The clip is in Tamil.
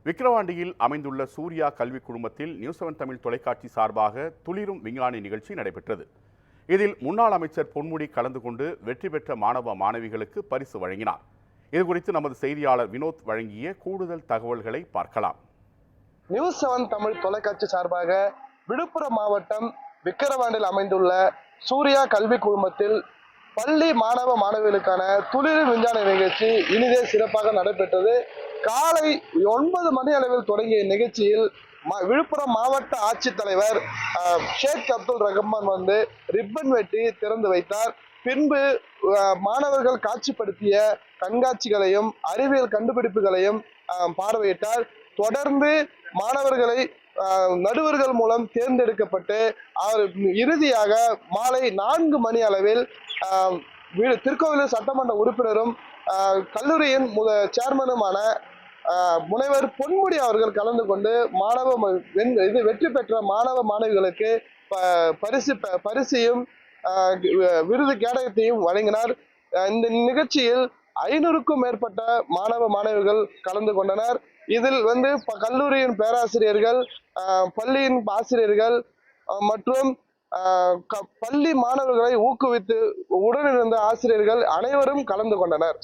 விக்கிரவாண்டியில் அமைந்துள்ள சூர்யா கல்விக் குழுமத்தில் நியூஸ் 7 தமிழ் தொலைக்காட்சி சார்பாக துளிரும் விஞ்ஞானி நிகழ்ச்சி நடைபெற்றது. இதில் முன்னாள் அமைச்சர் பொன்முடி கலந்து கொண்டு வெற்றி பெற்ற மாணவ மாணவிகளுக்கு பரிசு வழங்கினார். இதுகுறித்து நமது செய்தியாளர் வினோத் வழங்கிய கூடுதல் தகவல்களை பார்க்கலாம். நியூஸ் 7 தமிழ் தொலைக்காட்சி சார்பாக விழுப்புரம் மாவட்டம் விக்கிரவாண்டியில் அமைந்துள்ள சூர்யா கல்விக் குழுமத்தில் பள்ளி மாணவ மாணவிகளுக்கான துளிரும் விஞ்ஞான நிகழ்ச்சி இனிதே சிறப்பாக நடைபெற்றது. காலை 9 மணி அளவில் தொடங்கிய நிகழ்ச்சியில் விழுப்புரம் மாவட்ட ஆட்சித்தலைவர் ஷேக் அப்துல் ரஹ்மான் வந்து ரிப்பன் வெட்டி திறந்து வைத்தார். பின்பு மாணவர்கள் காட்சிப்படுத்திய கண்காட்சிகளையும் அறிவியல் கண்டுபிடிப்புகளையும் பார்வையிட்டார். தொடர்ந்து மாணவர்களை நடுவர்கள் மூலம் தேர்ந்தெடுக்கப்பட்டு இறுதியாக மாலை 4 மணி அளவில் திருக்கோவிலூர் சட்டமன்ற உறுப்பினரும் கல்லூரியின் சேர்மனுமான முனைவர் பொன்முடி அவர்கள் கலந்து கொண்டு வெற்றி பெற்ற மாணவ மாணவிகளுக்கு பரிசையும் விருது கேடயத்தையும் வழங்கினார். இந்த நிகழ்ச்சியில் 500க்கும் மேற்பட்ட மாணவ மாணவிகள் கலந்து கொண்டனர். இதில் கல்லூரியின் பேராசிரியர்கள், பள்ளியின் ஆசிரியர்கள் மற்றும் பள்ளி மாணவர்களை ஊக்குவித்து உடனிருந்த ஆசிரியர்கள் அனைவரும் கலந்து கொண்டனர்.